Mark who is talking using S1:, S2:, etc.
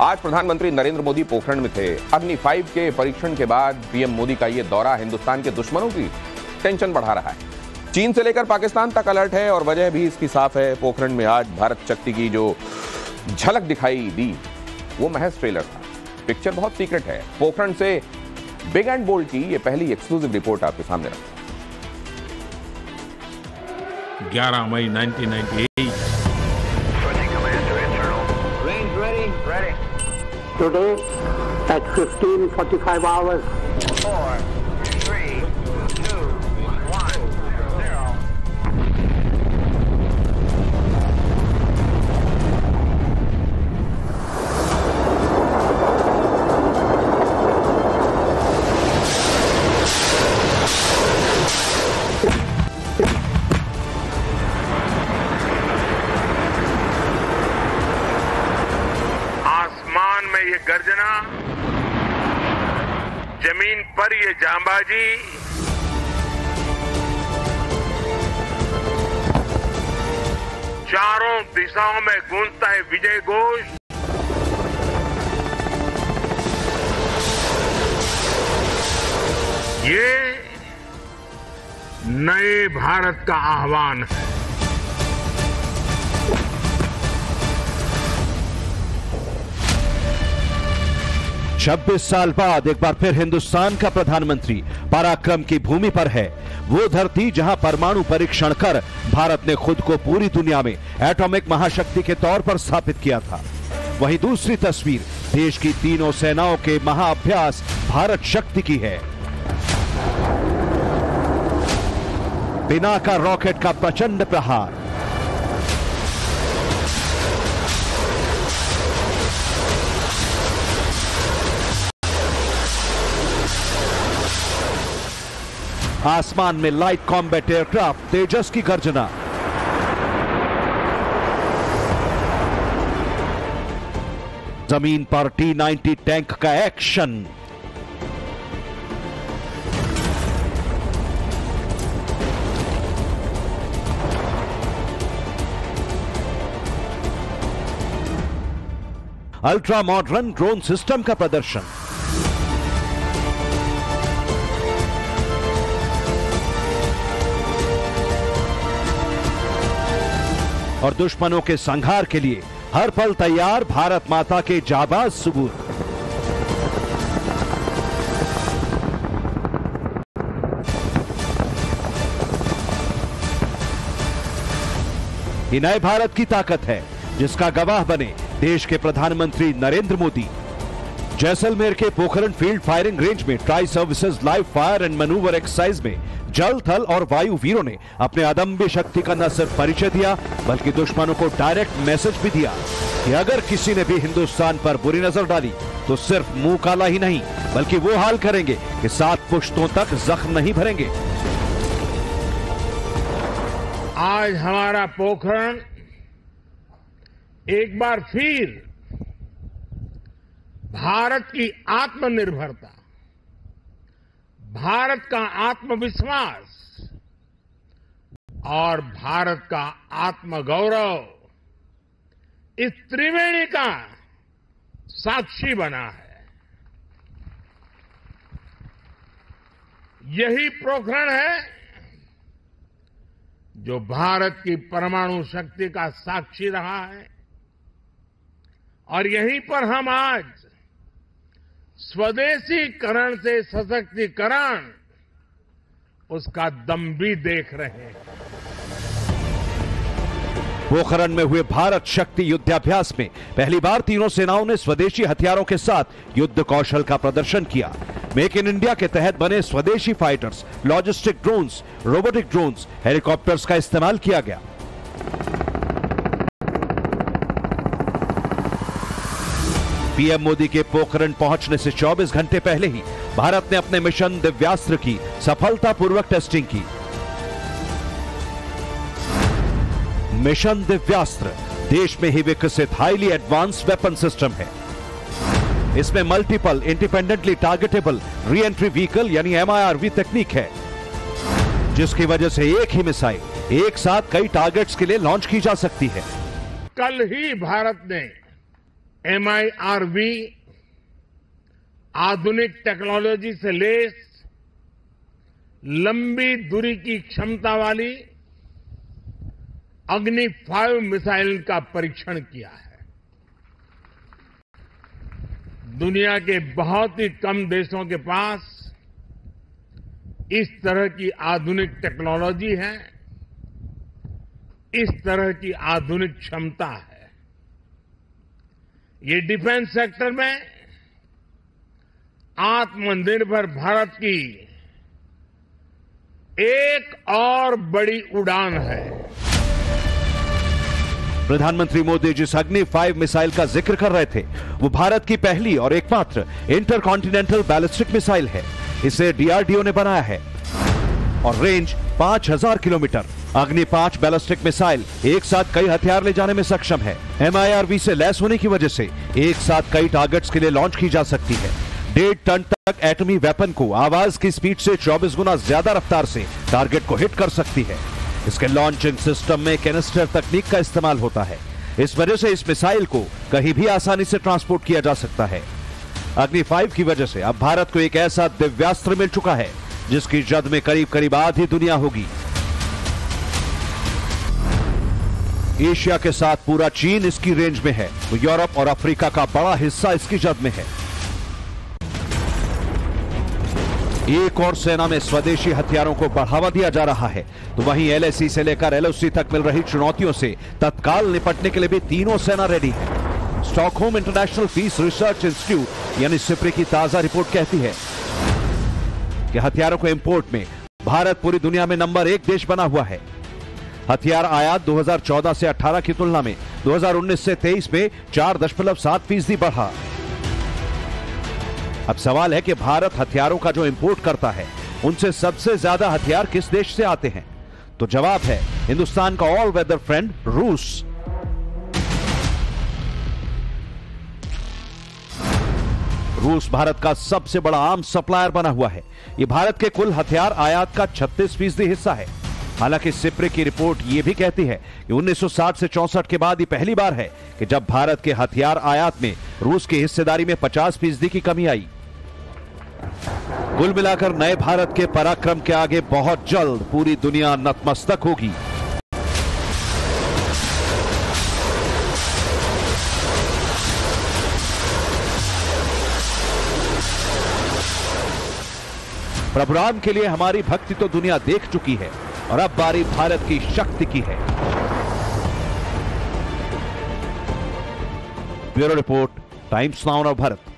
S1: आज प्रधानमंत्री नरेंद्र मोदी पोखरण में थे। अग्नि 5 के परीक्षण के बाद पीएम मोदी का यह दौरा हिंदुस्तान के दुश्मनों की टेंशन बढ़ा रहा है। चीन से लेकर पाकिस्तान तक अलर्ट है और वजह भी इसकी साफ है। पोखरण में आज भारत शक्ति की जो झलक दिखाई दी वो महज ट्रेलर था, पिक्चर बहुत सीक्रेट है। पोखरण से बिग एंड बोल्ड की ये पहली एक्सक्लूसिव रिपोर्ट आपके सामने रखते हैं।
S2: 11 मई 1998।
S3: Today at 15:45 hours. 4, 3, 2, 1, 0.
S2: आसमान में ये गर्जना, जमीन पर ये जांबाजी, चारों दिशाओं में गूंजता है विजय घोष। ये नए भारत का आह्वान है।
S4: छब्बीस साल बाद एक बार फिर हिंदुस्तान का प्रधानमंत्री पराक्रम की भूमि पर है। वो धरती जहां परमाणु परीक्षण कर भारत ने खुद को पूरी दुनिया में एटॉमिक महाशक्ति के तौर पर स्थापित किया था। वहीं दूसरी तस्वीर देश की तीनों सेनाओं के महाअभ्यास भारत शक्ति की है। पिनाका रॉकेट का प्रचंड प्रहार, आसमान में लाइट कॉम्बैट एयरक्राफ्ट तेजस की गर्जना, जमीन पर T-90 टैंक का action, ultra modern drone system का प्रदर्शन, और दुश्मनों के संहार के लिए हर पल तैयार भारत माता के जाबाज सबूत। ये नए भारत की ताकत है जिसका गवाह बने देश के प्रधानमंत्री नरेंद्र मोदी। जैसलमेर के पोखरण फील्ड फायरिंग रेंज में tri services live fire and manoeuvre exercise में जल, थल और वायु वीरों ने अपने अदम्य शक्ति का न सिर्फ परिचय दिया बल्कि दुश्मनों को डायरेक्ट मैसेज भी दिया कि अगर किसी ने भी हिंदुस्तान पर बुरी नजर डाली तो सिर्फ मुंह काला ही नहीं बल्कि वो हाल करेंगे कि 7 पुश्तों तक जख्म नहीं भरेंगे।
S2: आज हमारा पोखरण एक बार फिर भारत की आत्मनिर्भरता, भारत का आत्मविश्वास और भारत का आत्मगौरव, इस त्रिवेणी का साक्षी बना है। यही पोखरण है जो भारत की परमाणु शक्ति का साक्षी रहा है और यहीं पर हम आज स्वदेशीकरण से सशक्तिकरण, उसका दम भी देख रहे हैं।
S4: पोखरण में हुए भारत शक्ति युद्धाभ्यास में पहली बार तीनों सेनाओं ने स्वदेशी हथियारों के साथ युद्ध कौशल का प्रदर्शन किया। मेक इन इंडिया के तहत बने स्वदेशी fighters, logistic drones, robotic drones, helicopters का इस्तेमाल किया गया। पीएम मोदी के पोखरण पहुंचने से 24 घंटे पहले ही भारत ने अपने मिशन दिव्यास्त्र की सफलतापूर्वक टेस्टिंग की। मिशन दिव्यास्त्र देश में ही विकसित हाईली एडवांस वेपन सिस्टम है। इसमें multiple independently targetable re entry vehicle यानी MIRV तकनीक है, जिसकी वजह से एक ही मिसाइल एक साथ कई टारगेट्स के लिए लॉन्च की जा सकती है।
S2: कल ही भारत ने MIRV आधुनिक टेक्नोलॉजी से लैस लंबी दूरी की क्षमता वाली अग्नि 5 मिसाइल का परीक्षण किया है। दुनिया के बहुत ही कम देशों के पास इस तरह की आधुनिक टेक्नोलॉजी है, इस तरह की आधुनिक क्षमता है। ये डिफेंस सेक्टर में आत्मनिर्भर भारत की एक और बड़ी उड़ान है।
S4: प्रधानमंत्री मोदी जिस अग्नि 5 मिसाइल का जिक्र कर रहे थे वो भारत की पहली और एकमात्र इंटरकॉन्टिनेंटल बैलिस्टिक मिसाइल है। इसे डीआरडीओ ने बनाया है और रेंज 5000 किलोमीटर। अग्नि 5 बैलिस्टिक मिसाइल एक साथ कई हथियार ले जाने में सक्षम है। MIRV से लैस होने की वजह से एक साथ कई टारगेट्स के लिए लॉन्च की जा सकती है। 1.5 टन तक एटमी वेपन को आवाज की स्पीड से 24 गुना ज्यादा रफ्तार से टारगेट को हिट कर सकती है। इसके लॉन्चिंग सिस्टम में कैनिस्टर तकनीक का इस्तेमाल होता है। इस वजह से इस मिसाइल को कहीं भी आसानी से ट्रांसपोर्ट किया जा सकता है। अग्नि 5 की वजह से अब भारत को एक ऐसा दिव्यास्त्र मिल चुका है जिसकी जद में करीब करीब आधी दुनिया होगी। एशिया के साथ पूरा चीन इसकी रेंज में है, तो यूरोप और अफ्रीका का बड़ा हिस्सा इसकी जद में है। एक और सेना में स्वदेशी हथियारों को बढ़ावा दिया जा रहा है, तो वहीं LAC से लेकर LOC तक मिल रही चुनौतियों से तत्काल निपटने के लिए भी तीनों सेना रेडी है। Stockholm International Peace Research Institute यानी सिप्री की ताजा रिपोर्ट कहती है कि हथियारों को इंपोर्ट में भारत पूरी दुनिया में नंबर 1 देश बना हुआ है। हथियार आयात 2014 से 18 की तुलना में 2019 से 23 में 4.7% बढ़ा। अब सवाल है कि भारत हथियारों का जो इंपोर्ट करता है उनसे सबसे ज्यादा हथियार किस देश से आते हैं? तो जवाब है हिंदुस्तान का ऑल वेदर फ्रेंड रूस। रूस भारत का सबसे बड़ा आर्म्स सप्लायर बना हुआ है। यह भारत के कुल हथियार आयात का 36% हिस्सा है। हालांकि सिप्री की रिपोर्ट यह भी कहती है कि 1960 से 64 के बाद यह पहली बार है कि जब भारत के हथियार आयात में रूस की हिस्सेदारी में 50% की कमी आई। कुल मिलाकर नए भारत के पराक्रम के आगे बहुत जल्द पूरी दुनिया नतमस्तक होगी। प्रभु राम के लिए हमारी भक्ति तो दुनिया देख चुकी है और अब बारी भारत की शक्ति की है। ब्यूरो रिपोर्ट, टाइम्स नाउ और भारत।